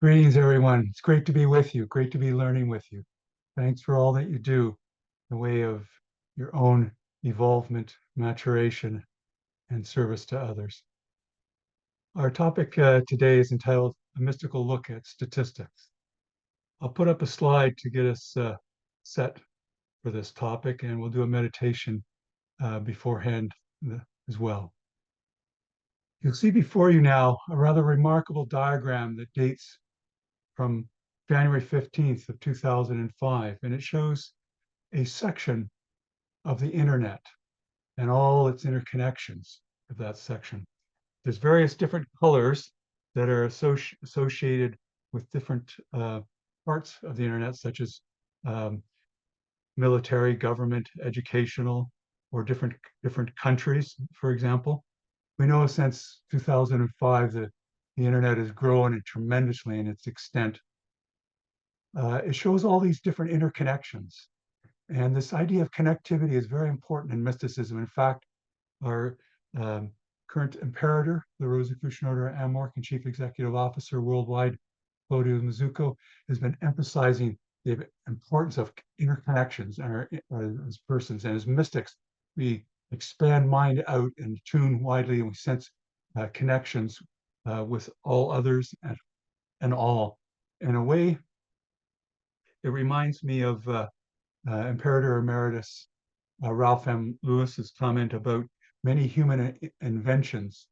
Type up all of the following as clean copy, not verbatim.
Greetings, everyone. It's great to be with you. Great to be learning with you. Thanks for all that you do in the way of your own evolvement, maturation, and service to others. Our topic today is entitled A Mystical Look at Statistics. I'll put up a slide to get us set for this topic, and we'll do a meditation beforehand as well. You'll see before you now a rather remarkable diagram that dates from January 15th of 2005, and it shows a section of the internet and all its interconnections of that section. There's various different colors that are associated with different parts of the internet, such as um, military, government, educational, or different countries, for example. We know since 2005 that the internet has grown tremendously in its extent. It shows all these different interconnections. And this idea of connectivity is very important in mysticism. In fact, our um, current imperator, the Rosicrucian Order Amorc and Chief Executive Officer worldwide, Claudio Mizuko, has been emphasizing the importance of interconnections as persons and as mystics. We expand mind out and tune widely, and we sense connections with all others and all. In a way, it reminds me of Imperator Emeritus Ralph M. Lewis's comment about many human inventions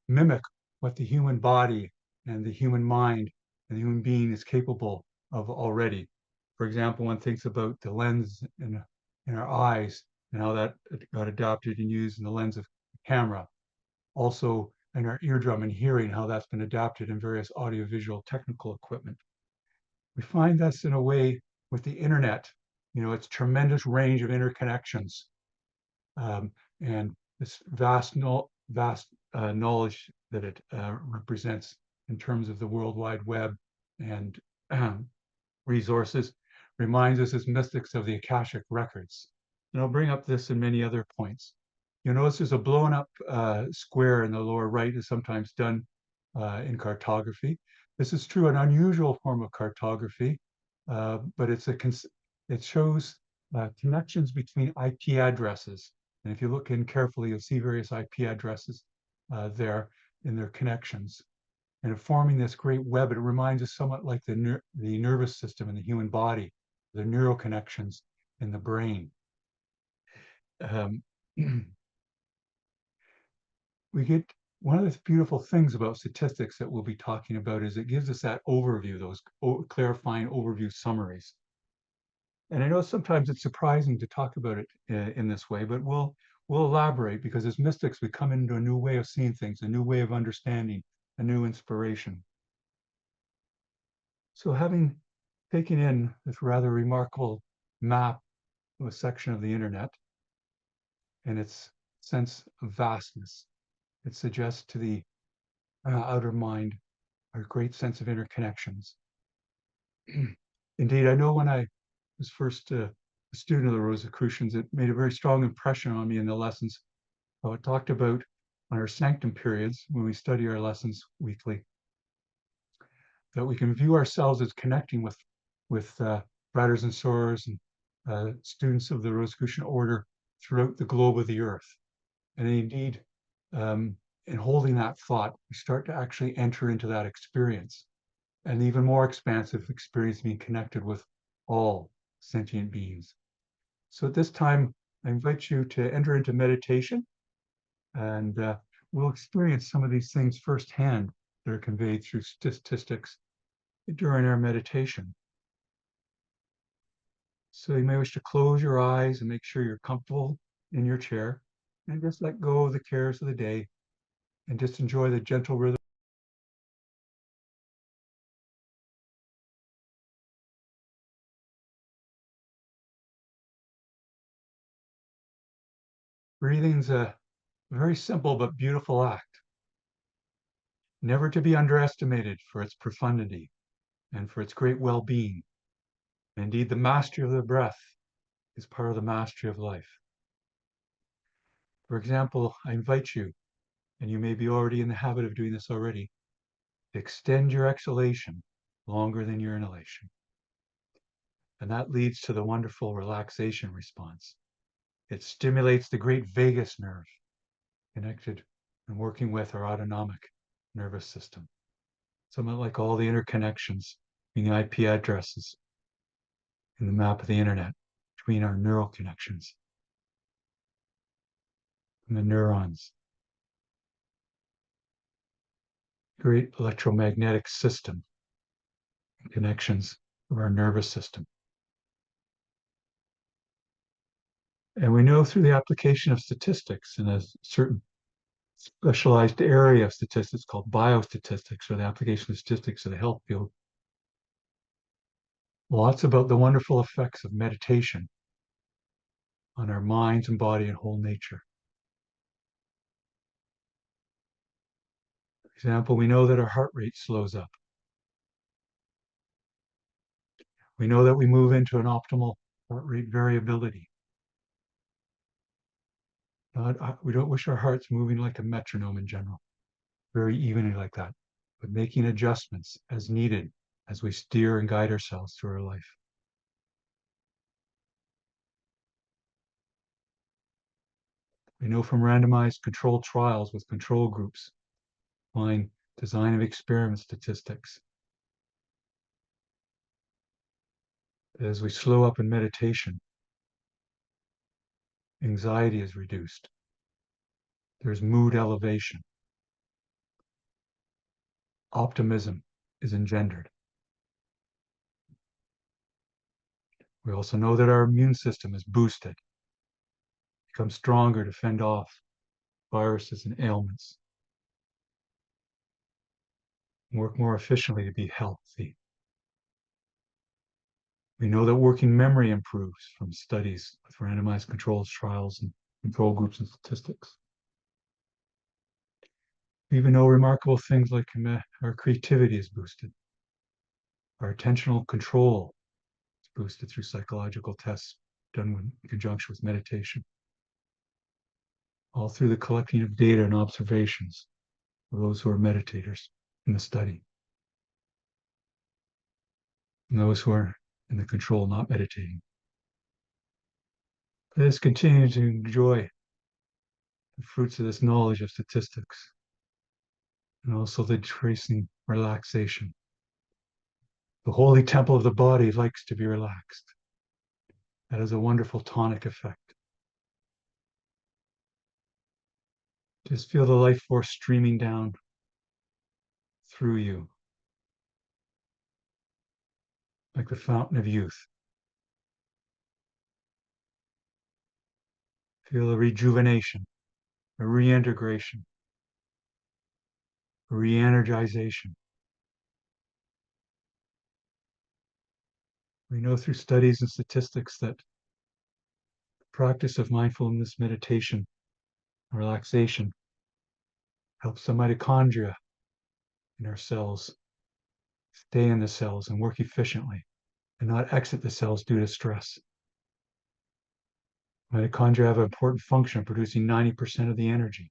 mimic what the human body and the human mind and the human being is capable of already. For example, one thinks about the lens in our eyes and how that got adopted and used in the lens of the camera. Also, in our eardrum and hearing, how that's been adapted in various audiovisual technical equipment. We find this in a way with the internet, its tremendous range of interconnections and this vast knowledge that it represents in terms of the World Wide Web and resources reminds us as mystics of the Akashic records. And I'll bring up this and many other points. You'll notice there's a blown up square in the lower right is sometimes done in cartography. This is true, an unusual form of cartography, but it shows connections between IP addresses. And if you look in carefully, you'll see various IP addresses there in their connections. And forming this great web, it reminds us somewhat like the nervous system in the human body, the neural connections in the brain. We get one of the beautiful things about statistics that we'll be talking about is it gives us that overview, those clarifying overview summaries. And I know sometimes it's surprising to talk about it in this way, but we'll elaborate because as mystics, we come into a new way of seeing things, a new way of understanding, a new inspiration. So having taken in this rather remarkable map of a section of the internet and its sense of vastness, it suggests to the outer mind our great sense of interconnections. Indeed, I know when I was first a student of the Rosicrucians, it made a very strong impression on me in the lessons. How it talked about on our sanctum periods when we study our lessons weekly, that we can view ourselves as connecting with brothers and sorors and students of the Rosicrucian order throughout the globe of the earth. And indeed, in holding that thought, we start to actually enter into that experience, an even more expansive experience being connected with all sentient beings. So at this time, I invite you to enter into meditation, and we'll experience some of these things firsthand that are conveyed through statistics during our meditation. So you may wish to close your eyes and make sure you're comfortable in your chair and just let go of the cares of the day and just enjoy the gentle rhythm. Breathing's a very simple but beautiful act, never to be underestimated for its profundity and for its great well-being. Indeed, the mastery of the breath is part of the mastery of life. For example, I invite you, and you may be already in the habit of doing this already, extend your exhalation longer than your inhalation. And that leads to the wonderful relaxation response. It stimulates the great vagus nerve connected and working with our autonomic nervous system. Somewhat like all the interconnections between the IP addresses in the map of the internet between our neural connections and the neurons. Great electromagnetic system connections of our nervous system. And we know through the application of statistics in a certain specialized area of statistics called biostatistics, or the application of statistics to the health field, lots about the wonderful effects of meditation on our minds and body and whole nature. For example, we know that our heart rate slows up. We know that we move into an optimal heart rate variability. We don't wish our hearts moving like a metronome in general, very evenly like that, but making adjustments as needed as we steer and guide ourselves through our life. We know from randomized controlled trials with control groups, applying design of experiment statistics, that as we slow up in meditation, anxiety is reduced. There's mood elevation. Optimism is engendered. We also know that our immune system is boosted, becomes stronger to fend off viruses and ailments, work more efficiently to be healthy. We know that working memory improves from studies with randomized controlled trials and control groups and statistics. We even know remarkable things like our creativity is boosted. Our attentional control is boosted through psychological tests done in conjunction with meditation. All through the collecting of data and observations of those who are meditators in the study, and those who are in the control not meditating. Let us continue to enjoy the fruits of this knowledge of statistics and also the tracing relaxation. The holy temple of the body likes to be relaxed. That has a wonderful tonic effect. Just feel the life force streaming down through you like the fountain of youth. Feel a rejuvenation, a reintegration, a re-energization. We know through studies and statistics that the practice of mindfulness meditation, relaxation, helps the mitochondria in our cells stay in the cells and work efficiently and not exit the cells due to stress. Mitochondria have an important function of producing 90% of the energy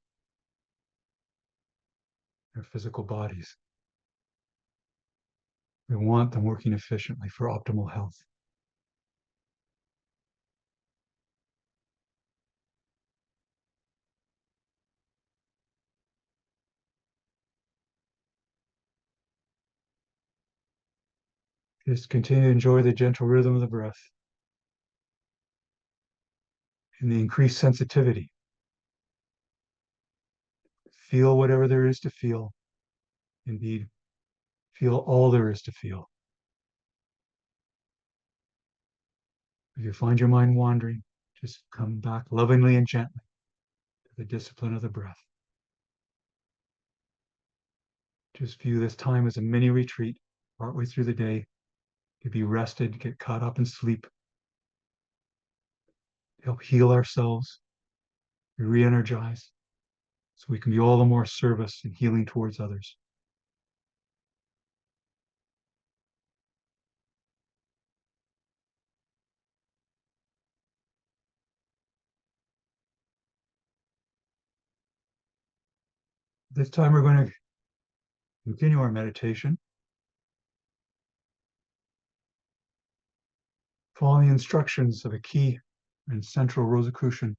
in our physical bodies. We want them working efficiently for optimal health. Just continue to enjoy the gentle rhythm of the breath and the increased sensitivity. Feel whatever there is to feel. Indeed, feel all there is to feel. If you find your mind wandering, just come back lovingly and gently to the discipline of the breath. Just view this time as a mini retreat partway through the day to be rested, get caught up in sleep, help heal ourselves, re-energize, so we can be all the more service and healing towards others. This time we're going to Continue our meditation. Following the instructions of a key and central Rosicrucian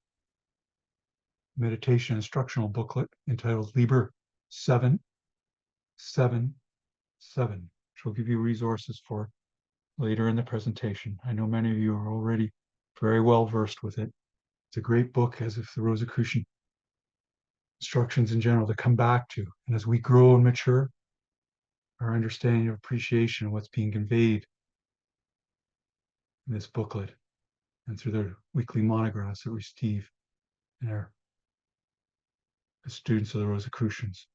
meditation instructional booklet entitled Liber 777, which will give you resources for later in the presentation. I know many of you are already very well versed with it. It's a great book, as if the Rosicrucian instructions in general to come back to. And as we grow and mature, our understanding of appreciation of what's being conveyed in this booklet and through the weekly monographs that we receive in our as students of the Rosicrucians.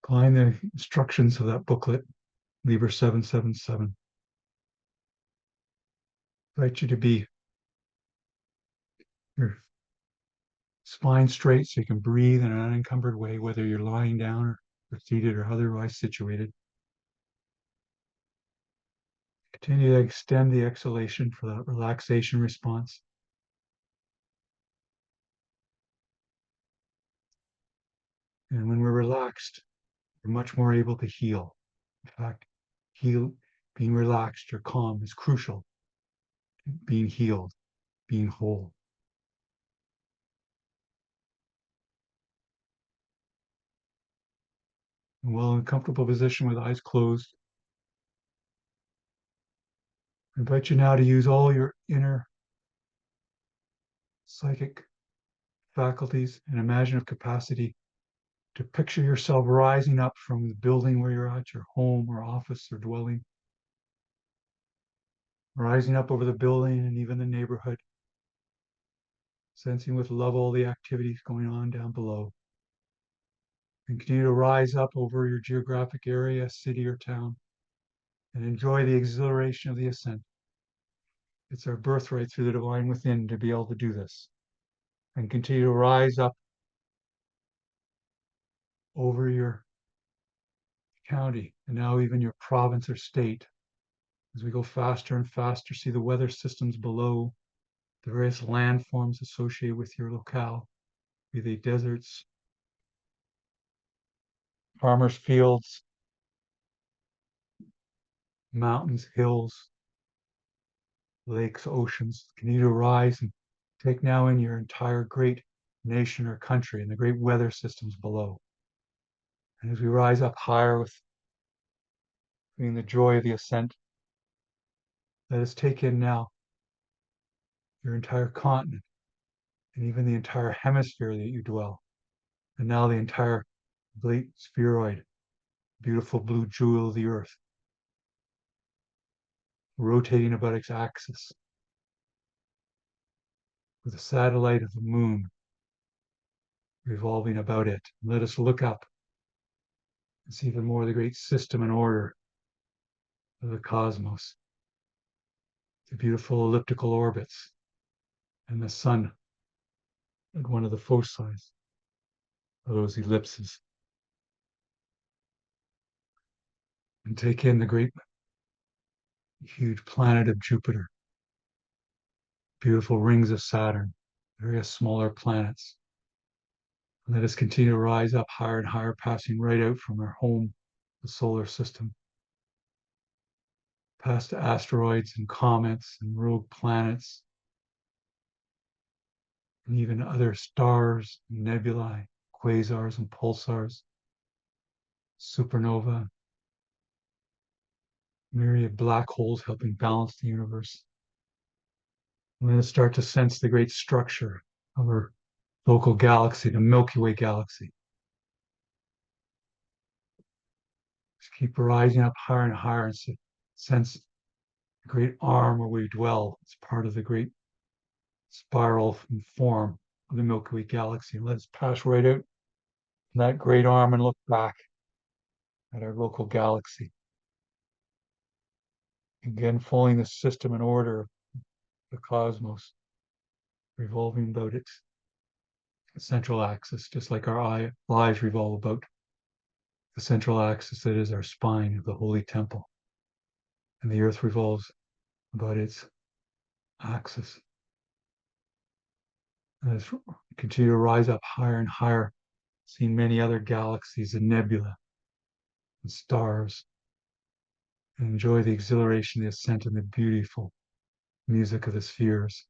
Applying the instructions of that booklet, Liber 777, I invite you to be your spine straight so you can breathe in an unencumbered way, whether you're lying down or seated or otherwise situated. Continue to extend the exhalation for that relaxation response. And when we're relaxed, we're much more able to heal. In fact, being relaxed, you're calm is crucial. Being healed, being whole. And while in a comfortable position with eyes closed, I invite you now to use all your inner psychic faculties and imaginative capacity to picture yourself rising up from the building where you're at, your home or office or dwelling, rising up over the building and even the neighborhood, sensing with love all the activities going on down below. And continue to rise up over your geographic area, city or town, and enjoy the exhilaration of the ascent. It's our birthright through the divine within to be able to do this. And continue to rise up over your county and now even your province or state. As we go faster and faster, see the weather systems below, the various landforms associated with your locale, be they deserts, farmers' fields, mountains, hills, lakes, oceans. Continue to rise and take now in your entire great nation or country and the great weather systems below. And as we rise up higher with the joy of the ascent, let us take in now your entire continent and even the entire hemisphere that you dwell. And now the entire great spheroid, beautiful blue jewel of the earth, rotating about its axis with a satellite of the moon revolving about it. And let us look up and see even more of the great system and order of the cosmos, the beautiful elliptical orbits, and the sun at one of the foci of those ellipses. And take in the great huge planet of Jupiter, beautiful rings of Saturn, various smaller planets. And let us continue to rise up higher and higher, passing right out from our home, the solar system, past asteroids and comets and rogue planets, and even other stars, nebulae, quasars and pulsars, supernova, myriad black holes helping balance the universe. And let us start to sense the great structure of our local galaxy, the Milky Way galaxy. Just keep rising up higher and higher and sense the great arm where we dwell. It's part of the great spiral and form of the Milky Way galaxy. And let us pass right out from that great arm and look back at our local galaxy. Again, following the system and order of the cosmos, revolving about its central axis, just like our lives revolve about the central axis that is our spine of the holy temple. And the earth revolves about its axis. As we continue to rise up higher and higher, seeing many other galaxies and nebula and stars, and enjoy the exhilaration, the ascent, and the beautiful music of the spheres,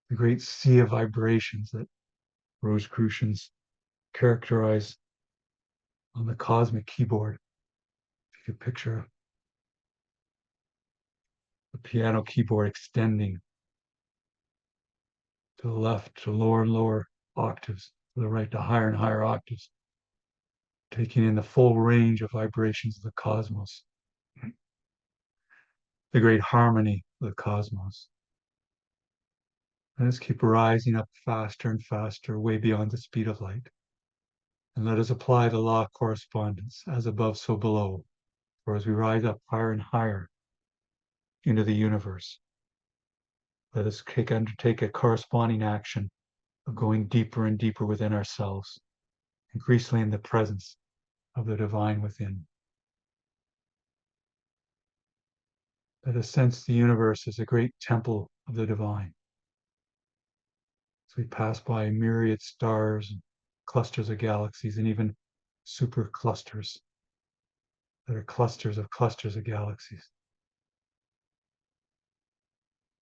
the great sea of vibrations that Rosicrucians characterize on the cosmic keyboard. If you could picture the piano keyboard extending to the left to lower and lower octaves, to the right to higher and higher octaves, taking in the full range of vibrations of the cosmos, the great harmony of the cosmos. Let us keep rising up faster and faster, way beyond the speed of light. And let us apply the law of correspondence, as above, so below. For as we rise up higher and higher into the universe, let us undertake a corresponding action of going deeper and deeper within ourselves, increasingly in the presence of the divine within. Let us sense the universe as a great temple of the divine. As we pass by myriad stars and clusters of galaxies and even super clusters that are clusters of galaxies.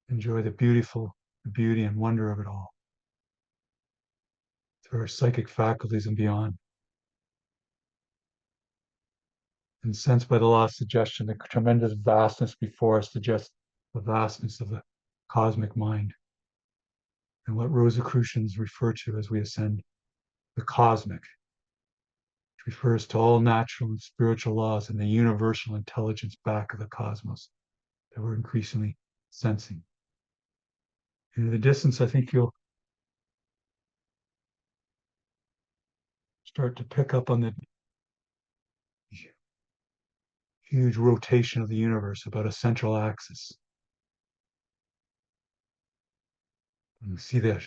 Enjoy the beauty and wonder of it all through our psychic faculties and beyond. And sensed by the law of suggestion, the tremendous vastness before us suggests the vastness of the cosmic mind. And what Rosicrucians refer to as we ascend, the cosmic, which refers to all natural and spiritual laws and the universal intelligence back of the cosmos that we're increasingly sensing. And in the distance, I think you'll start to pick up on the huge rotation of the universe about a central axis. And you see the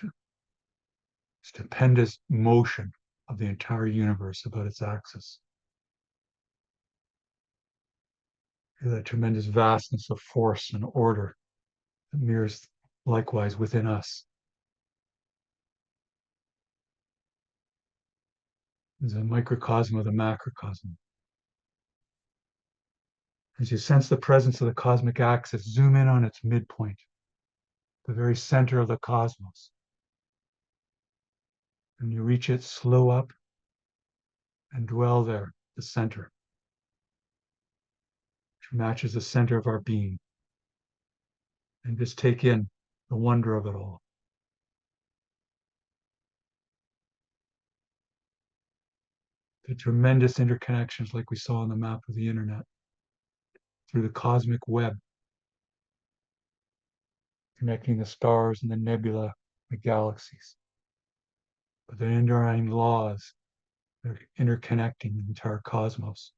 stupendous motion of the entire universe about its axis. Feel that tremendous vastness of force and order that mirrors likewise within us. There's a microcosm of the macrocosm. As you sense the presence of the cosmic axis, zoom in on its midpoint, the very center of the cosmos. When you reach it, slow up and dwell there, the center, which matches the center of our being. And just take in the wonder of it all. The tremendous interconnections like we saw on the map of the internet through the cosmic web, connecting the stars and the nebula, the galaxies. But the underlying laws that are interconnecting the entire cosmos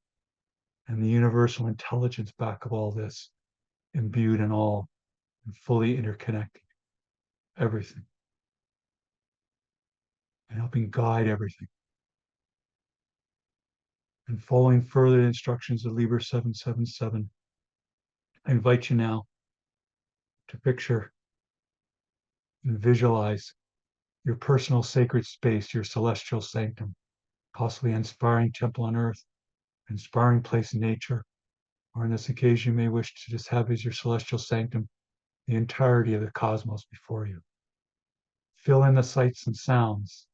and the universal intelligence back of all this, imbued in all and fully interconnecting everything and helping guide everything. And following further instructions of Liber 777, I invite you now to picture and visualize your personal sacred space, your celestial sanctum, possibly an inspiring temple on earth, inspiring place in nature, or on this occasion you may wish to just have as your celestial sanctum the entirety of the cosmos before you. Fill in the sights and sounds,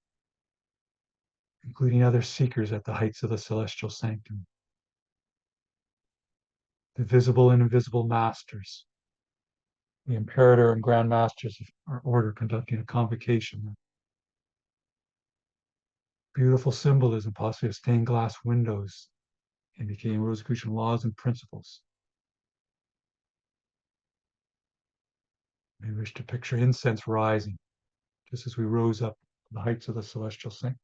including other seekers at the heights of the celestial sanctum, the visible and invisible masters, the imperator and grand masters of our order conducting a convocation. Beautiful symbolism, possibly of stained glass windows, indicating Rosicrucian laws and principles. We wish to picture incense rising, just as we rose up to the heights of the celestial sanctum.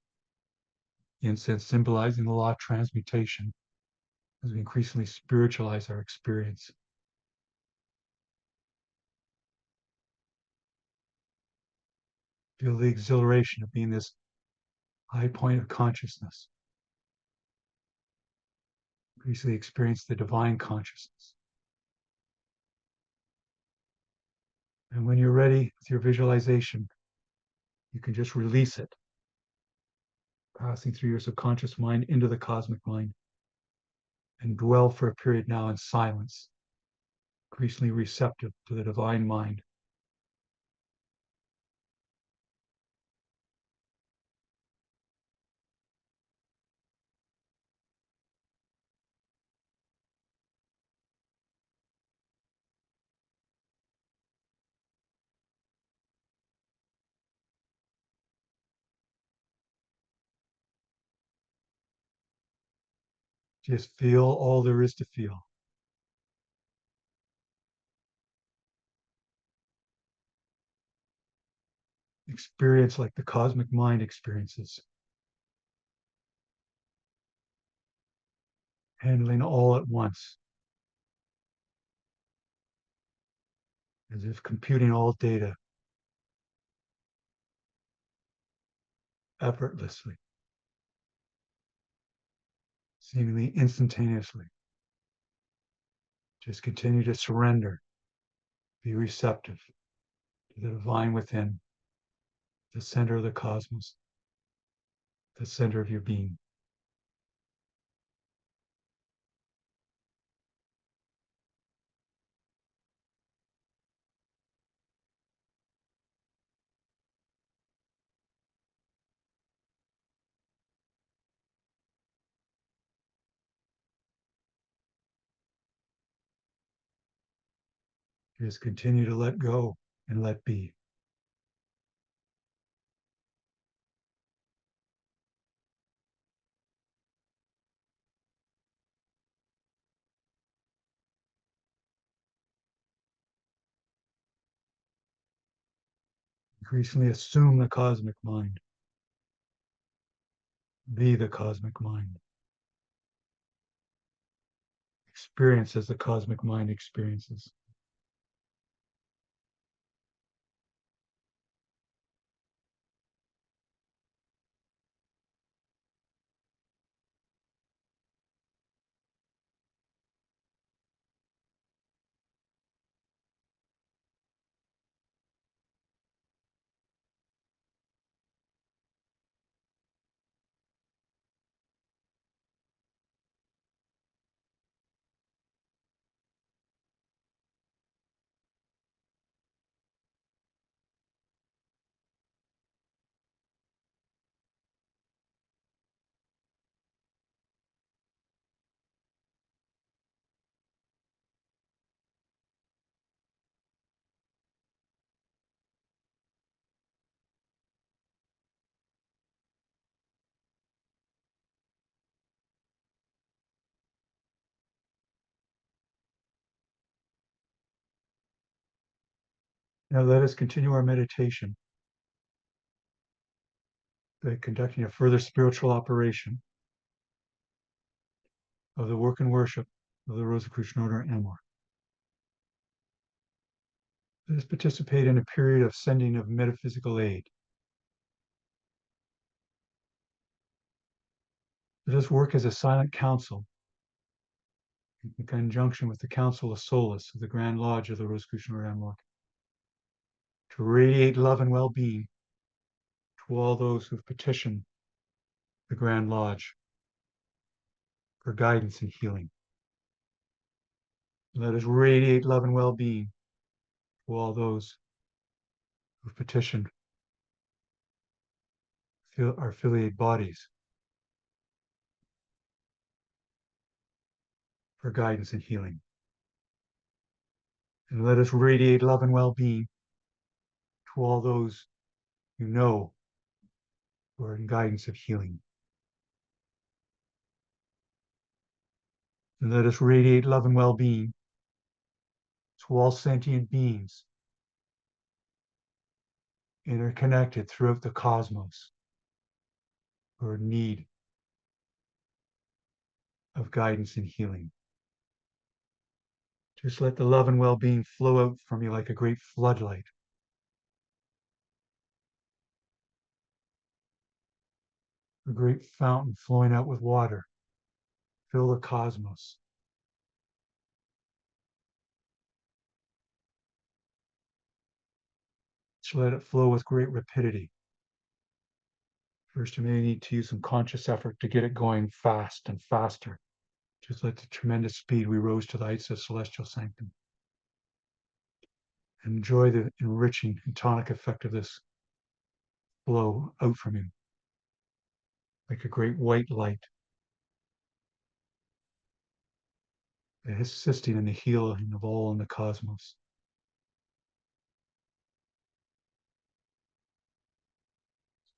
The incense symbolizing the law of transmutation as we increasingly spiritualize our experience. Feel the exhilaration of being this high point of consciousness. Increasingly experience the divine consciousness. And when you're ready with your visualization, You can just release it, passing through your subconscious mind into the cosmic mind, and dwell for a period now in silence, increasingly receptive to the divine mind. Just feel all there is to feel. Experience like the cosmic mind experiences, handling all at once, as if computing all data effortlessly, seemingly instantaneously. Just continue to surrender, be receptive to the divine within, the center of the cosmos, the center of your being. Just continue to let go and let be. Increasingly assume the cosmic mind. Be the cosmic mind. Experience as the cosmic mind experiences. Now let us continue our meditation by conducting a further spiritual operation of the work and worship of the Rosicrucian Order and more. Let us participate in a period of sending of metaphysical aid. Let us work as a silent council in conjunction with the Council of Solace of the Grand Lodge of the Rosicrucian Order and more, to radiate love and well-being to all those who've petitioned the Grand Lodge for guidance and healing. Let us radiate love and well-being to all those who've petitioned our affiliate bodies for guidance and healing. And let us radiate love and well-being to all those you know who are in guidance of healing. And let us radiate love and well-being to all sentient beings interconnected throughout the cosmos who are in need of guidance and healing. Just let the love and well-being flow out from you like a great floodlight. A great fountain flowing out with water. Fill the cosmos. Just let it flow with great rapidity. First, you may need to use some conscious effort to get it going fast and faster. Just like the tremendous speed we rose to the heights of celestial sanctum. Enjoy the enriching and tonic effect of this flow out from you, like a great white light, assisting in the healing of all in the cosmos.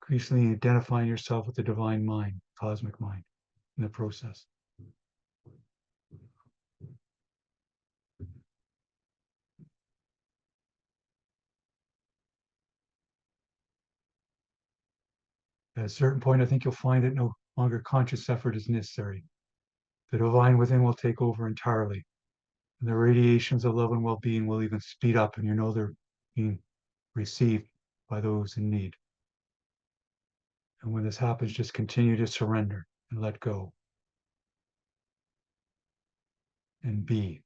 Increasingly identifying yourself with the divine mind, cosmic mind, in the process. At a certain point, I think you'll find that no longer conscious effort is necessary. The divine within will take over entirely. And the radiations of love and well-being will even speed up, and you know they're being received by those in need. And when this happens, just continue to surrender and let go and be.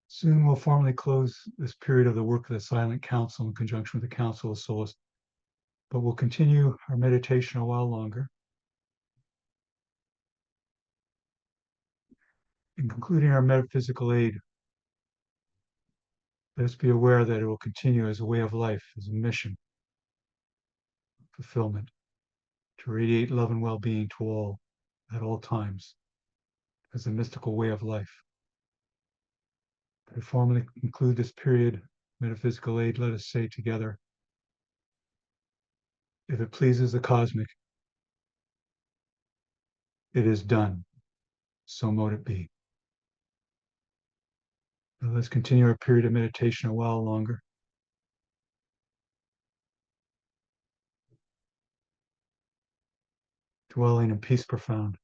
Soon we'll formally close this period of the work of the Silent Council in conjunction with the Council of Souls, but we'll continue our meditation a while longer. In concluding our metaphysical aid, let us be aware that it will continue as a way of life, as a mission, fulfillment, to radiate love and well-being to all at all times, as a mystical way of life. To formally conclude this period, metaphysical aid, let us say together, if it pleases the cosmic, it is done. So mote it be. Now let's continue our period of meditation a while longer. Dwelling in peace profound.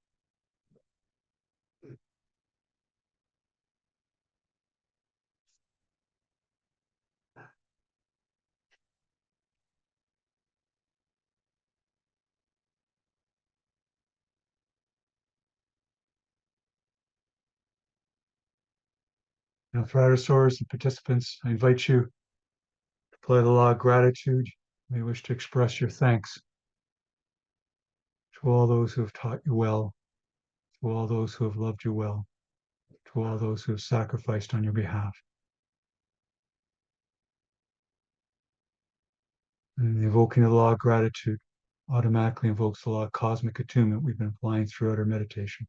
Now, for Fratersaurs and participants, I invite you to play the law of gratitude. You may wish to express your thanks to all those who have taught you well, to all those who have loved you well, to all those who have sacrificed on your behalf. And invoking the law of gratitude automatically invokes the law of cosmic attunement we've been applying throughout our meditation.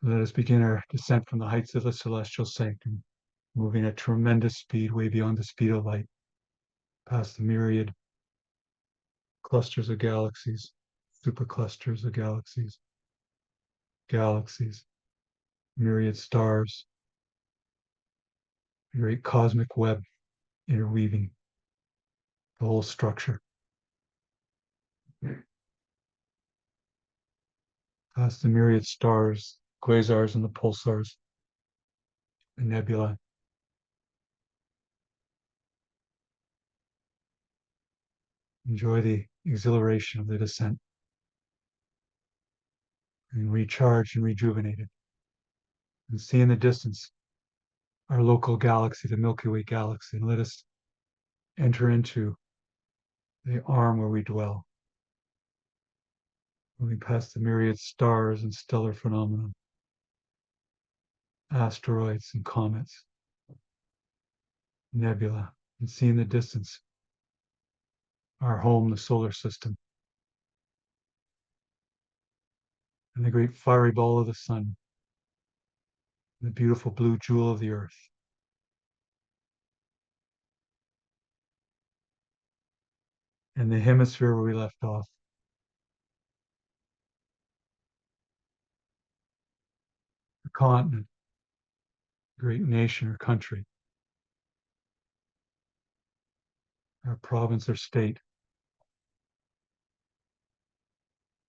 Let us begin our descent from the heights of the celestial sanctum, moving at tremendous speed, way beyond the speed of light, past the myriad clusters of galaxies, superclusters of galaxies, myriad stars, a great cosmic web interweaving the whole structure. Past the myriad stars, quasars and the pulsars, the nebula. Enjoy the exhilaration of the descent and recharge and rejuvenated. And see in the distance our local galaxy, the Milky Way galaxy, and let us enter into the arm where we dwell, moving past the myriad stars and stellar phenomena, asteroids and comets, nebula, and see in the distance our home, the solar system, and the great fiery ball of the sun, and the beautiful blue jewel of the earth. and the hemisphere where we left off. The continent, great nation or country, our province or state,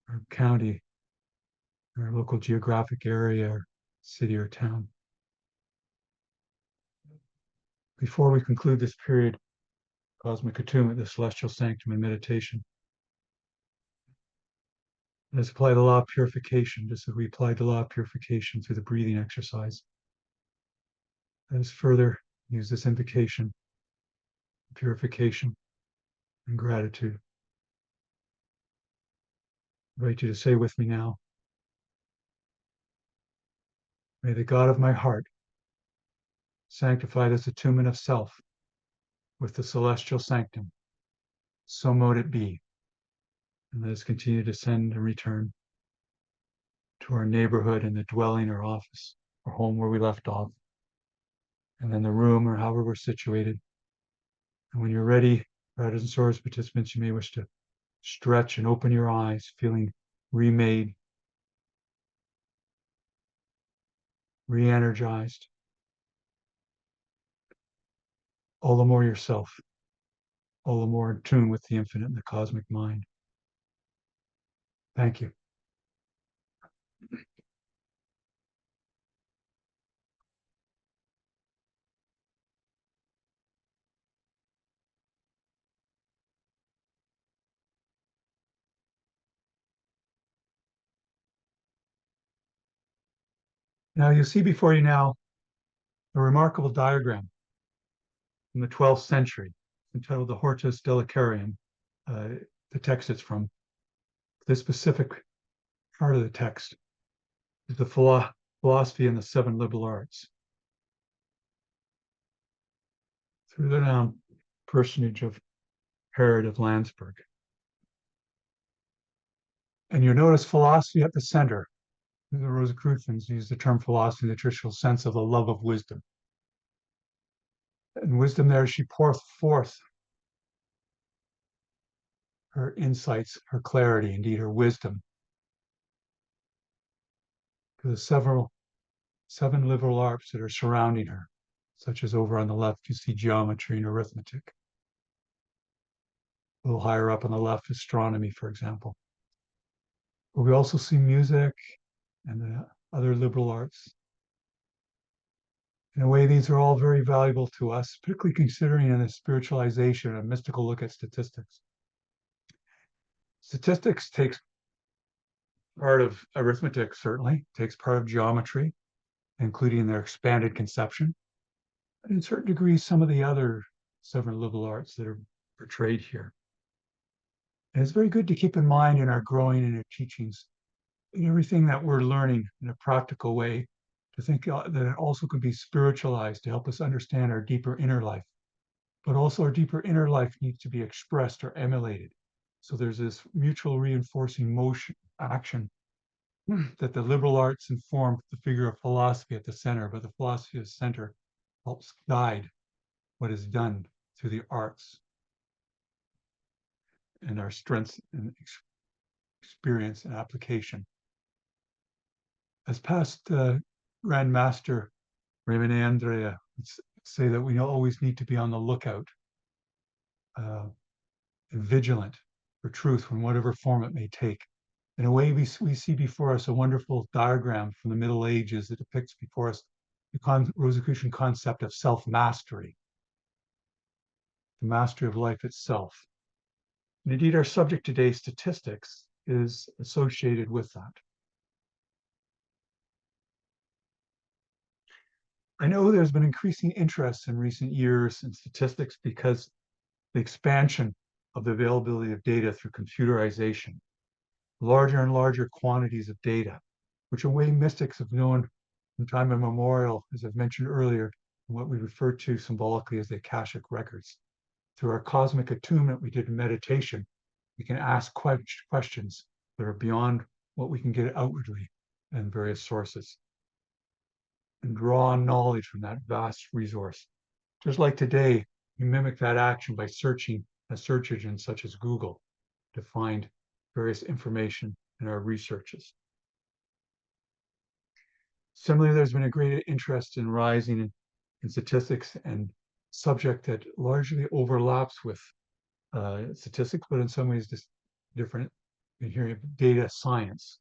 our county, our local geographic area, or city or town. Before we conclude this period, cosmic attunement, the celestial sanctum and meditation, let's apply the law of purification, just as we applied the law of purification through the breathing exercise. Let us further use this invocation, purification, and gratitude. I invite you to say with me now, may the God of my heart sanctify this attunement of self with the celestial sanctum. So mote it be. And let us continue to send and return to our neighborhood and the dwelling or office or home where we left off, and then the room or however we're situated. And when you're ready, brothers and sisters, participants, you may wish to stretch and open your eyes, feeling remade, re-energized, all the more yourself, all the more in tune with the infinite and the cosmic mind. Thank you. Now you see before you now a remarkable diagram from the 12th century entitled the Hortus Delicarium, the text it's from. This specific part of the text is the philosophy and the seven liberal arts. Through the personage of Herod of Landsberg. And you notice philosophy at the center. The Rosicrucians use the term philosophy in the traditional sense of the love of wisdom. And wisdom there, she pours forth her insights, her clarity, indeed her wisdom, to the seven liberal arts that are surrounding her, such as over on the left, you see geometry and arithmetic. A little higher up on the left, astronomy, for example. But we also see music and the other liberal arts. In a way, these are all very valuable to us, particularly considering in a spiritualization, a mystical look at statistics. Statistics takes part of arithmetic, certainly, takes part of geometry, including their expanded conception, and in certain degrees, some of the other seven liberal arts that are portrayed here. And it's very good to keep in mind in our growing and our teachings, in everything that we're learning in a practical way, to think that it also could be spiritualized to help us understand our deeper inner life. But also our deeper inner life needs to be expressed or emulated. So there's this mutual reinforcing motion, action, that the liberal arts inform the figure of philosophy at the center, but the philosophy at the center helps guide what is done through the arts and our strengths and experience and application. As past Grand Master Raymond Andrea would say, that we always need to be on the lookout and vigilant for truth in whatever form it may take. In a way, we see before us a wonderful diagram from the Middle Ages that depicts before us the Rosicrucian concept of self-mastery, the mastery of life itself. And indeed, our subject today, statistics, is associated with that. I know there's been increasing interest in recent years in statistics because the expansion of the availability of data through computerization, larger and larger quantities of data, which in a way mystics have known from time immemorial, as I've mentioned earlier, what we refer to symbolically as the Akashic records. Through our cosmic attunement we did in meditation, we can ask questions that are beyond what we can get outwardly in various sources, and draw on knowledge from that vast resource. Just like today, we mimic that action by searching search engines such as Google to find various information in our researches. Similarly, there's been a great interest in rising in statistics and subject that largely overlaps with statistics, but in some ways just different. In here, data science.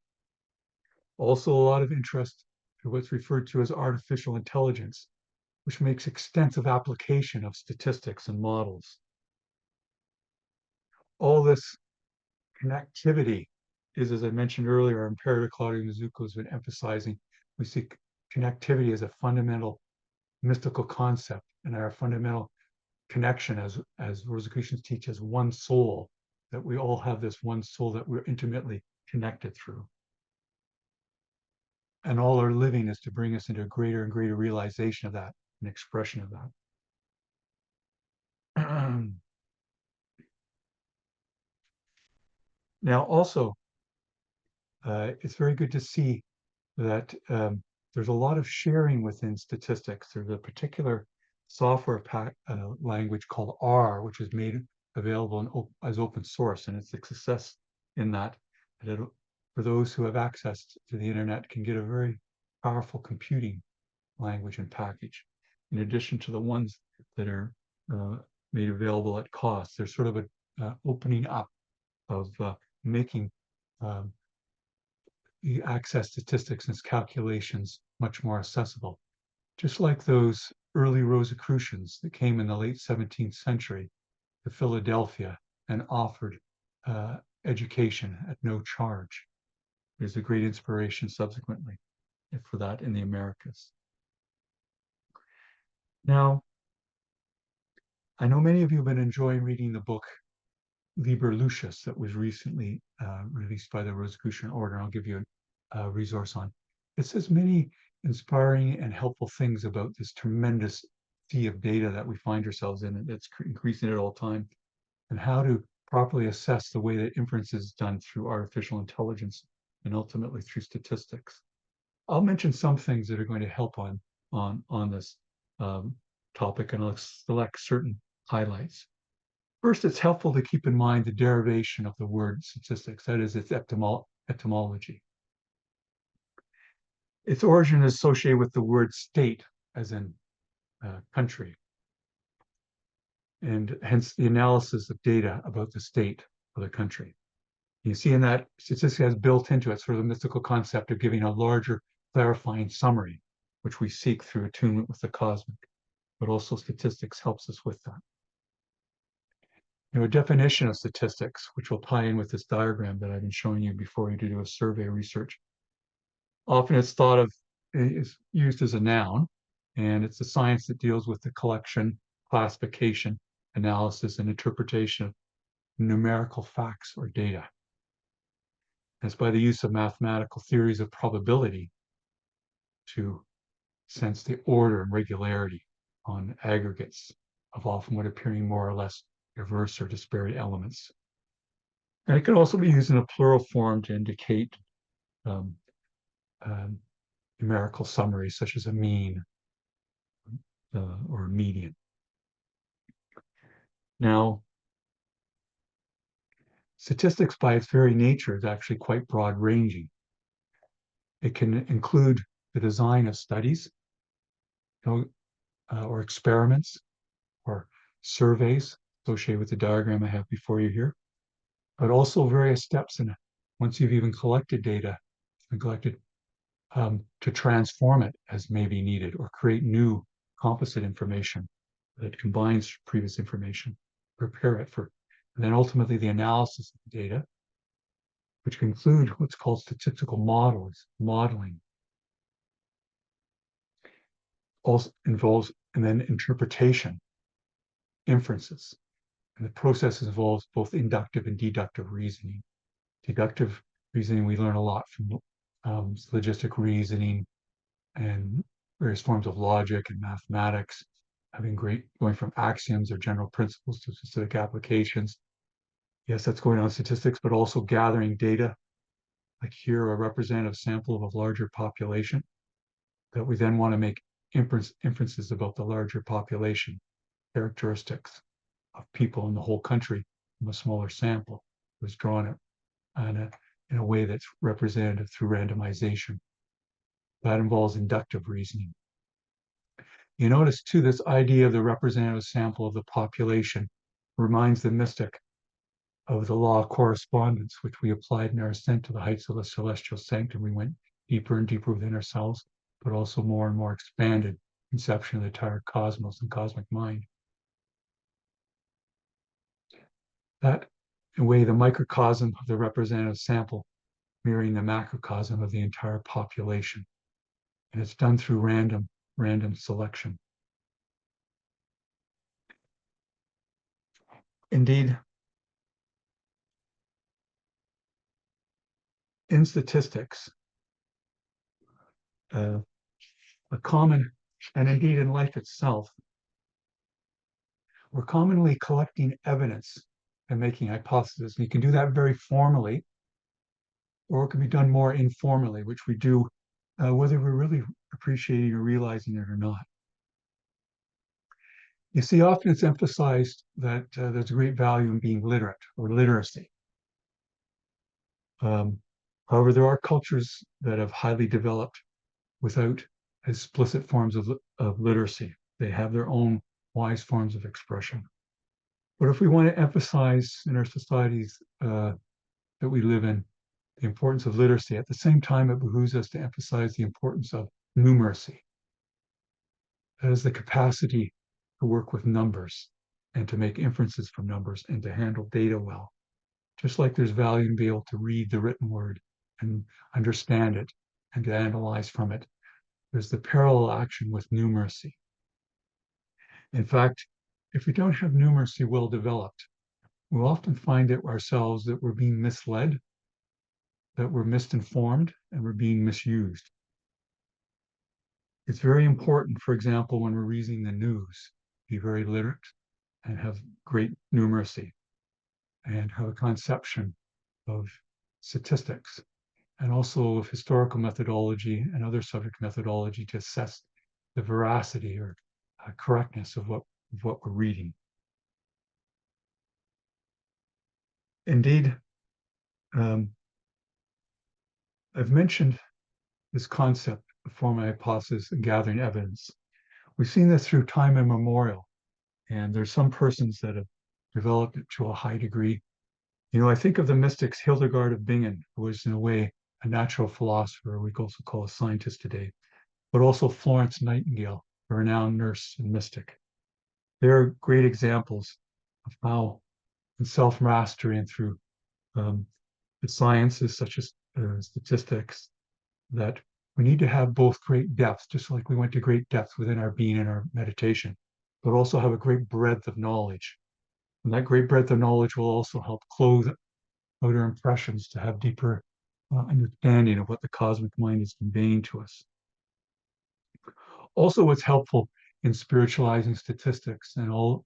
Also, a lot of interest in what's referred to as artificial intelligence, which makes extensive application of statistics and models. All this connectivity is, as I mentioned earlier, our imperator Claudio Mizuko has been emphasizing. We see connectivity as a fundamental mystical concept, and our fundamental connection, as Rosicrucians teach, as one soul, that we all have this one soul that we're intimately connected through. And all our living is to bring us into a greater and greater realization of that, an expression of that. Now, also, it's very good to see that there's a lot of sharing within statistics. There's a particular software language called R, which is made available as open source, and it's a success in that for those who have access to the internet can get a very powerful computing language and package, in addition to the ones that are made available at cost. There's sort of a opening up of making the access statistics and its calculations much more accessible. Just like those early Rosicrucians that came in the late 17th century to Philadelphia and offered education at no charge. There's a great inspiration subsequently for that in the Americas. Now, I know many of you have been enjoying reading the book Liber Lucis that was recently released by the Rosicrucian Order. I'll give you a resource on. It says many inspiring and helpful things about this tremendous sea of data that we find ourselves in, and that's increasing at all time, and how to properly assess the way that inference is done through artificial intelligence and ultimately through statistics. I'll mention some things that are going to help on this topic, and I'll select certain highlights. First, it's helpful to keep in mind the derivation of the word statistics, that is, its etymology. Its origin is associated with the word state, as in country, and hence the analysis of data about the state of the country. You see in that statistics has built into it sort of the mystical concept of giving a larger, clarifying summary, which we seek through attunement with the cosmic, but also statistics helps us with that. A definition of statistics, which will tie in with this diagram that I've been showing you before you do a survey research. Often it's thought of, is used as a noun, and it's a science that deals with the collection, classification, analysis, and interpretation of numerical facts or data. And it's by the use of mathematical theories of probability to sense the order and regularity on aggregates of often what appearing more or less diverse or disparate elements. And it can also be used in a plural form to indicate numerical summaries such as a mean or a median. Now, statistics by its very nature is actually quite broad ranging. It can include the design of studies, or experiments, or surveys associated with the diagram I have before you here, but also various steps in it. Once you've even collected data, to transform it as may be needed, or create new composite information that combines previous information, prepare it for, and then ultimately the analysis of the data, which can include what's called statistical modeling. Also involves, and then interpretation, inferences. And the process involves both inductive and deductive reasoning. Deductive reasoning, we learn a lot from logistic reasoning and various forms of logic and mathematics, going from axioms or general principles to specific applications. Yes, that's going on in statistics, but also gathering data, like here, a representative sample of a larger population that we then want to make inferences about the larger population characteristics people in the whole country from a smaller sample. It was drawn in a way that's representative through randomization. That involves inductive reasoning. You notice too, this idea of the representative sample of the population reminds the mystic of the law of correspondence, which we applied in our ascent to the heights of the celestial sanctum. We went deeper and deeper within ourselves, but also more and more expanded conception of the entire cosmos and cosmic mind. That, in a way, the microcosm of the representative sample mirroring the macrocosm of the entire population. And it's done through random selection. Indeed, in statistics, a common, and indeed in life itself, we're commonly collecting evidence and making hypotheses. And you can do that very formally, or it can be done more informally, which we do whether we're really appreciating or realizing it or not. You see, often it's emphasized that there's a great value in being literate or literacy. However, there are cultures that have highly developed without explicit forms of literacy. They have their own wise forms of expression. But if we want to emphasize in our societies that we live in the importance of literacy, at the same time, it behooves us to emphasize the importance of numeracy. That is the capacity to work with numbers and to make inferences from numbers and to handle data well. Just like there's value in being able to read the written word and understand it and to analyze from it, there's the parallel action with numeracy. In fact, if we don't have numeracy well developed, we'll often find it ourselves that we're being misled, that we're misinformed, and we're being misused. It's very important, for example, when we're reading the news, be very literate and have great numeracy and have a conception of statistics and also of historical methodology and other subject methodology to assess the veracity or correctness of what we're reading. Indeed, I've mentioned this concept of forming hypothesis and gathering evidence. We've seen this through time immemorial, and there's some persons that have developed it to a high degree. You know, I think of the mystics Hildegard of Bingen, who was in a way a natural philosopher, we also call a scientist today, but also Florence Nightingale, a renowned nurse and mystic. They're great examples of how in self-mastery and through the sciences such as statistics, that we need to have both great depths, just like we went to great depths within our being and our meditation, but also have a great breadth of knowledge. And that great breadth of knowledge will also help clothe outer impressions to have deeper understanding of what the cosmic mind is conveying to us. Also, what's helpful in spiritualizing statistics and all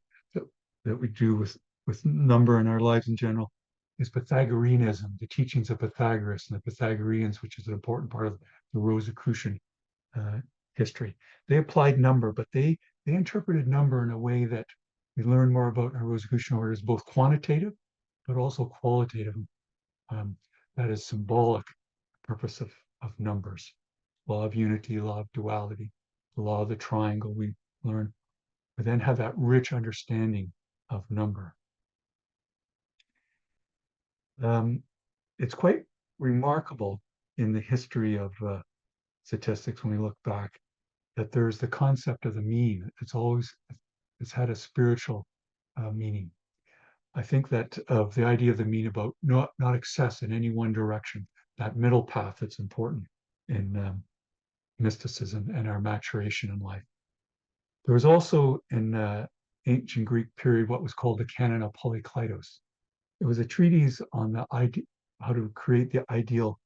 that we do with number in our lives in general is Pythagoreanism, the teachings of Pythagoras and the Pythagoreans, which is an important part of the Rosicrucian history. They applied number, but they interpreted number in a way that we learn more about in our Rosicrucian order is both quantitative, but also qualitative. That is symbolic purpose of numbers. Law of unity, law of duality, the law of the triangle we learn. We then have that rich understanding of number. It's quite remarkable in the history of statistics when we look back that there's the concept of the mean. It's had a spiritual meaning. I think that of the idea of the mean about not excess in any one direction, that middle path that's important in mysticism and our maturation in life. There was also in ancient Greek period what was called the Canon of Polykleitos. It was a treatise on the idea, how to create the ideal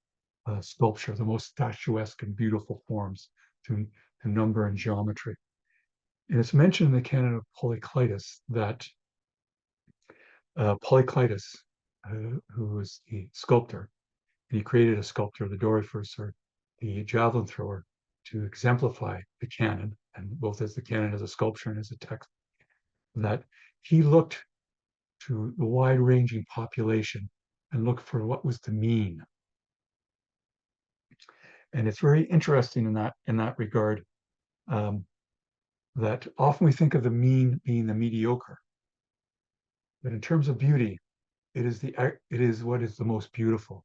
sculpture, the most statuesque and beautiful forms through number and geometry. And it's mentioned in the Canon of Polykleitos that Polykleitos, who was the sculptor, and he created a sculptor, the Doryphus, or the javelin thrower, to exemplify the canon, and both as the canon as a sculpture and as a text, that he looked to the wide-ranging population and look for what was the mean. And it's very interesting in that regard, um, that often we think of the mean being the mediocre, but in terms of beauty, it is what is the most beautiful.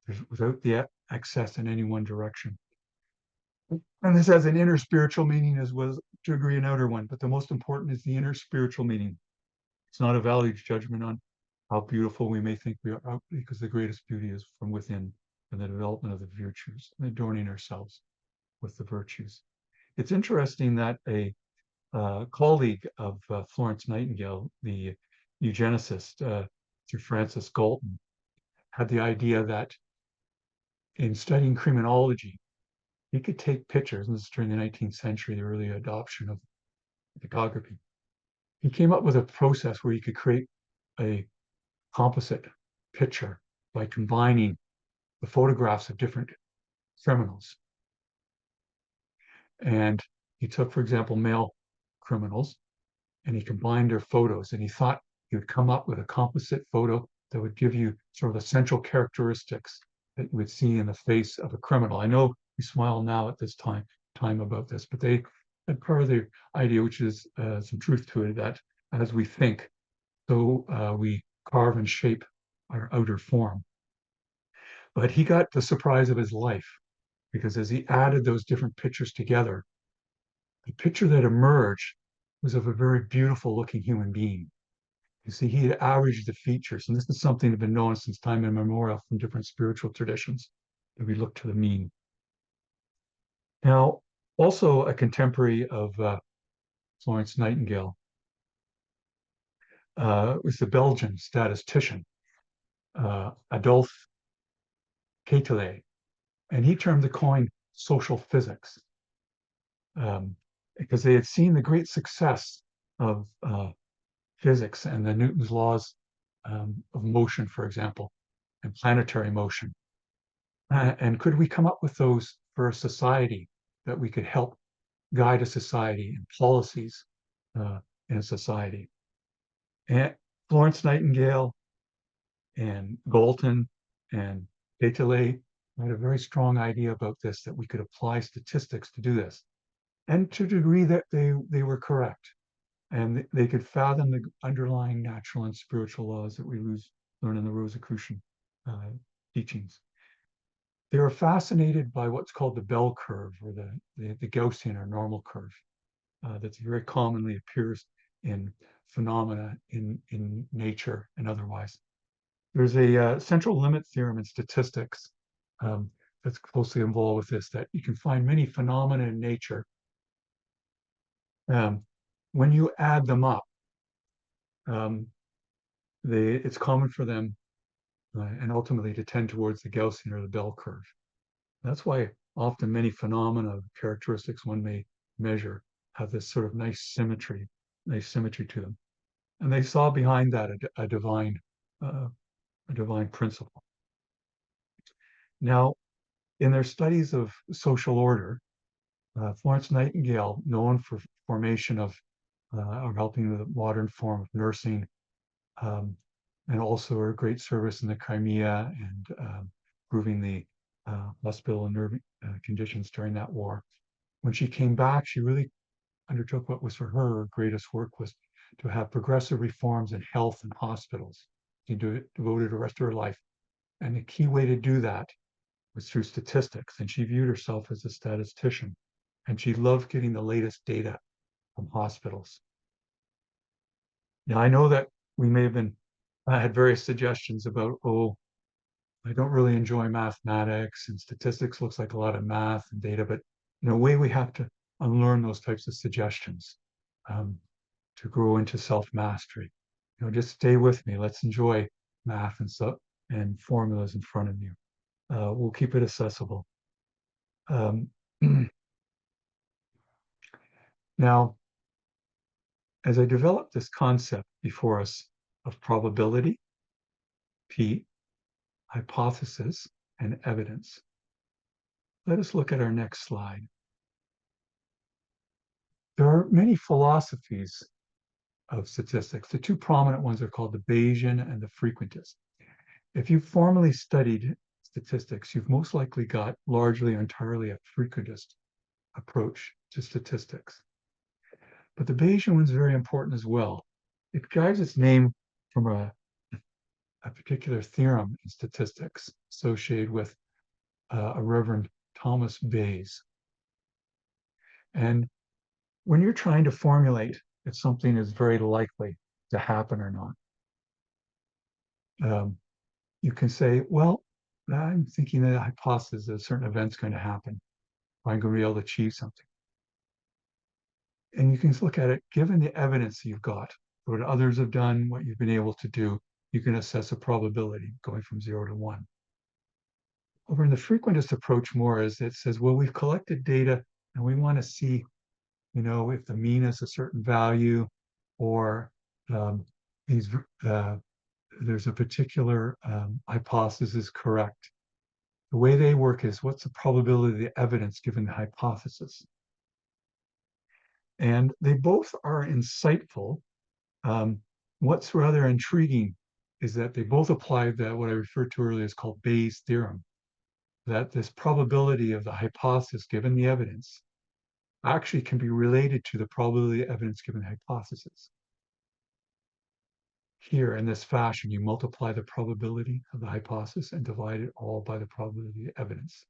There's, without the excess in any one direction. And this has an inner spiritual meaning as well as to agree an outer one, but the most important is the inner spiritual meaning. It's not a value judgment on how beautiful we may think we are, because the greatest beauty is from within and the development of the virtues and adorning ourselves with the virtues. It's interesting that a colleague of Florence Nightingale, the eugenicist, Sir Francis Galton, had the idea that in studying criminology, he could take pictures, and this is during the 19th century, the early adoption of photography. He came up with a process where you could create a composite picture by combining the photographs of different criminals. And he took, for example, male criminals and he combined their photos, and he thought he would come up with a composite photo that would give you sort of the central characteristics that you would see in the face of a criminal. I know we smile now at this time about this, but they had part of the idea, which is some truth to it, that as we think, so we carve and shape our outer form. But he got the surprise of his life, because as he added those different pictures together, the picture that emerged was of a very beautiful looking human being. You see, he had averaged the features, and this is something that's been known since time immemorial from different spiritual traditions, that we look to the mean. Now, also a contemporary of Florence Nightingale was the Belgian statistician, Adolphe Quetelet, and he termed the coin social physics, because they had seen the great success of physics and the Newton's laws of motion, for example, and planetary motion. And could we come up with those for a society, that we could help guide a society and policies in a society? And Florence Nightingale and Galton and Quetelet had a very strong idea about this, that we could apply statistics to do this. And to a degree that they were correct. And they could fathom the underlying natural and spiritual laws that we learn in the Rosicrucian teachings. They were fascinated by what's called the bell curve, or the Gaussian or normal curve, that very commonly appears in phenomena in nature and otherwise. There's a central limit theorem in statistics that's closely involved with this, that you can find many phenomena in nature. When you add them up, it's common for them and ultimately to tend towards the Gaussian or the bell curve. That's why often many phenomena, characteristics one may measure, have this sort of nice symmetry to them. And they saw behind that a divine principle. Now, in their studies of social order, Florence Nightingale, known for formation of or helping the modern form of nursing, and also her great service in the Crimea and improving the hospital and nerve conditions during that war. When she came back, she really undertook what was for her greatest work, was to have progressive reforms in health and hospitals. She devoted the rest of her life. And the key way to do that was through statistics. And she viewed herself as a statistician. And she loved getting the latest data from hospitals. Now, I know that we may have had various suggestions about, oh, I don't really enjoy mathematics, and statistics looks like a lot of math and data, but in a way we have to unlearn those types of suggestions to grow into self-mastery. Just stay with me. Let's enjoy math and formulas in front of you. We'll keep it accessible. Now, as I develop this concept before us of probability, P, hypothesis, and evidence, let us look at our next slide. There are many philosophies of statistics. The two prominent ones are called the Bayesian and the frequentist. If you've formally studied statistics, you've most likely got largely or entirely a frequentist approach to statistics. But the Bayesian one is very important as well. It derives its name from a particular theorem in statistics associated with a Reverend Thomas Bayes. And when you're trying to formulate if something is very likely to happen or not, you can say, well, I'm thinking that a hypothesis that a certain event's going to happen. I'm going to be able to achieve something. And you can look at it, given the evidence you've got, what others have done, what you've been able to do, you can assess a probability going from 0 to 1. Over in the frequentist approach more is it says, well, we've collected data and we want to see, if the mean is a certain value or these there's a particular hypothesis is correct. The way they work is what's the probability of the evidence given the hypothesis? And they both are insightful. What's rather intriguing is that they both apply that what I referred to earlier is called Bayes' theorem, that this probability of the hypothesis given the evidence actually can be related to the probability of evidence given the hypothesis. Here in this fashion, you multiply the probability of the hypothesis and divide it all by the probability of evidence.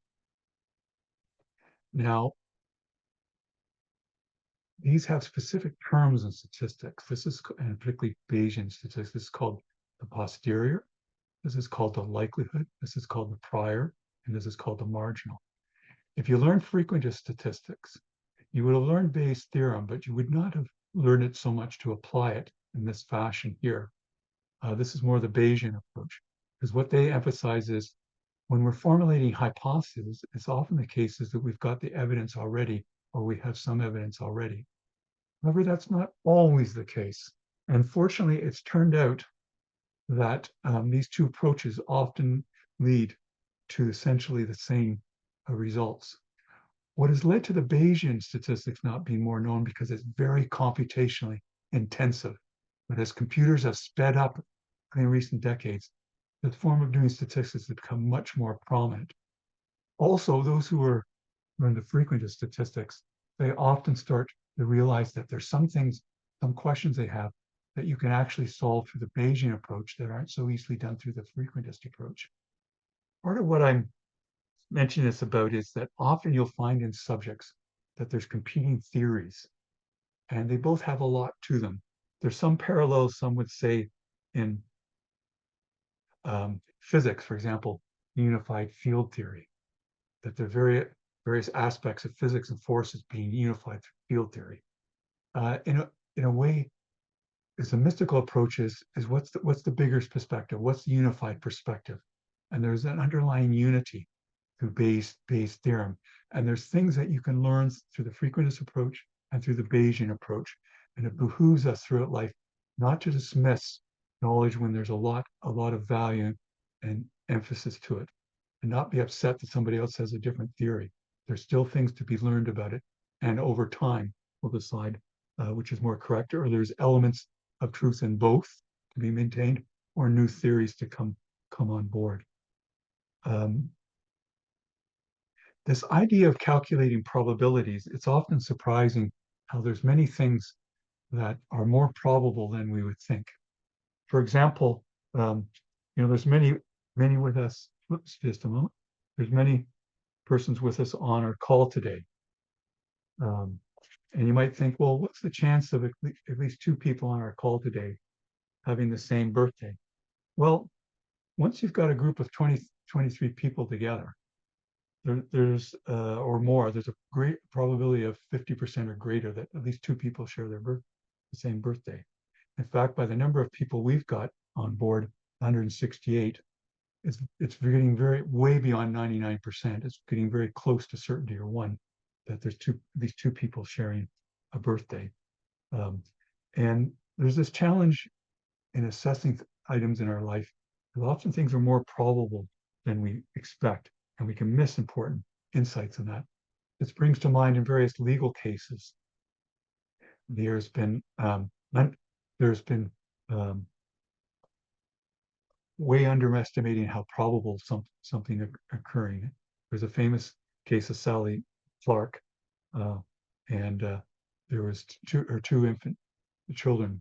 Now, these have specific terms in statistics. This is, and particularly Bayesian statistics, this is called the posterior. This is called the likelihood. This is called the prior, and this is called the marginal. If you learn frequentist statistics, you would have learned Bayes' theorem, but you would not have learned it so much to apply it in this fashion here. This is more the Bayesian approach, because what they emphasize is when we're formulating hypotheses, it's often the case is that we've got the evidence already, or we have some evidence already. However, that's not always the case. And fortunately, it's turned out that these two approaches often lead to essentially the same results. What has led to the Bayesian statistics not being more known because it's very computationally intensive. But as computers have sped up in recent decades, the form of doing statistics has become much more prominent. Also, those who are in the frequentist statistics, they often start to realize that there's some things, some questions they have that you can actually solve through the Bayesian approach that aren't so easily done through the frequentist approach. Part of what I'm mentioning this about is that often you'll find in subjects that there's competing theories, and they both have a lot to them. There's some parallels, some would say, in physics, for example, unified field theory, that there are various aspects of physics and forces being unified through field theory. In a way, is the mystical approach is what's the bigger perspective? What's the unified perspective? And there's an underlying unity through Bayes' theorem. And there's things that you can learn through the frequentist approach and through the Bayesian approach. And it behooves us throughout life not to dismiss knowledge when there's a lot of value and emphasis to it, and not be upset that somebody else has a different theory. There's still things to be learned about it. And over time, we'll decide which is more correct, or there's elements of truth in both to be maintained, or new theories to come on board. This idea of calculating probabilities, it's often surprising how there's many things that are more probable than we would think. For example, there's many with us. Whoops, just a moment. There's many persons with us on our call today. And you might think, well, what's the chance of at least two people on our call today having the same birthday? Well, once you've got a group of 23 people together, there's or more, there's a great probability of 50% or greater that at least two people share the same birthday. In fact, by the number of people we've got on board, 168, it's getting way beyond 99%. It's getting very close to certainty or one that there's these two people sharing a birthday. And there's this challenge in assessing items in our life. Often things are more probable than we expect, and we can miss important insights in that. This brings to mind in various legal cases. There's been there's been way underestimating how probable something occurring. There's a famous case of Sally Clark, uh, and there was two infant children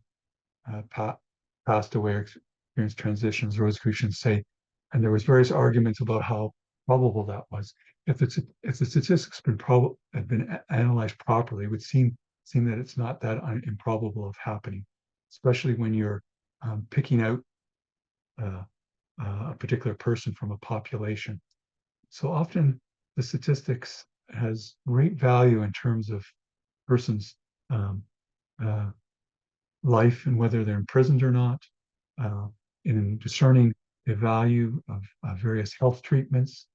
passed away or experienced transitions, Rosicrucians say, and there was various arguments about how probable that was. If the statistics had been analyzed properly, it would seem that it's not that improbable of happening, especially when you're picking out uh, a particular person from a population. So often the statistics has great value in terms of person's um, uh, life and whether they're imprisoned or not, uh, in discerning the value of various health treatments,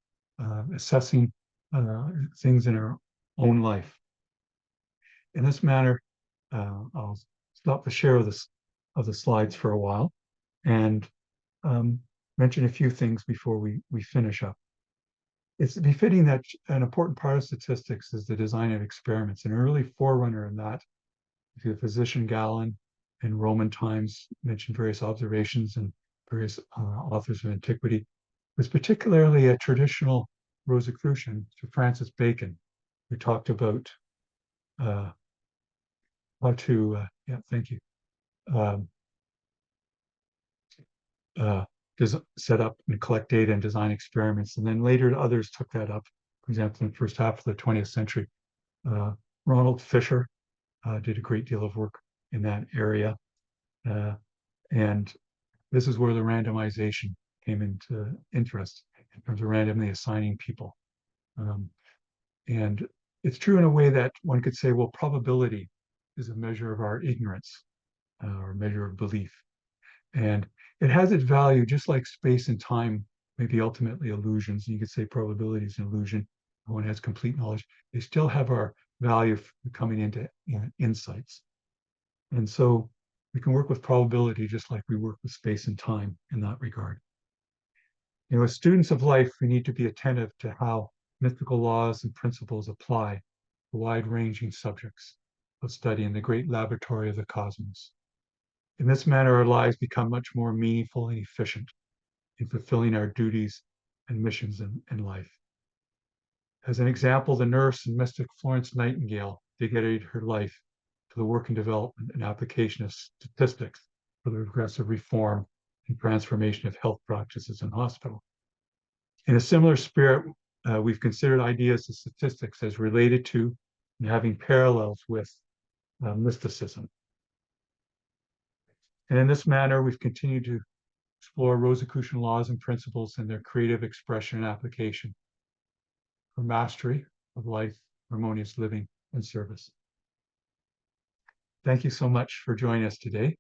assessing things in our own life. In this manner, I'll stop the share of the slides for a while and mention a few things before we finish up. It's befitting that an important part of statistics is the design of experiments. An early forerunner in that, the physician Galen in Roman times mentioned various observations and various authors of antiquity, was particularly a traditional Rosicrucian, Sir Francis Bacon, who talked about uh, how to, thank you, um, uh, set up and collect data and design experiments. And then later others took that up. For example, in the first half of the 20th century, Ronald Fisher did a great deal of work in that area. And this is where the randomization came into interest in terms of randomly assigning people. And it's true in a way that one could say, well, probability is a measure of our ignorance or a measure of belief. And it has its value, just like space and time may be ultimately illusions. You could say probability is an illusion. No one has complete knowledge. They still have our value coming into insights. And so we can work with probability just like we work with space and time in that regard. As students of life, we need to be attentive to how mystical laws and principles apply to wide-ranging subjects of study in the great laboratory of the cosmos. In this manner, our lives become much more meaningful and efficient in fulfilling our duties and missions in life. As an example, the nurse and mystic Florence Nightingale dedicated her life to the work and development and application of statistics for the progressive reform and transformation of health practices in hospital. In a similar spirit, we've considered ideas of statistics as related to and having parallels with mysticism. And in this manner, we've continued to explore Rosicrucian laws and principles and their creative expression and application for mastery of life, harmonious living, and service. Thank you so much for joining us today.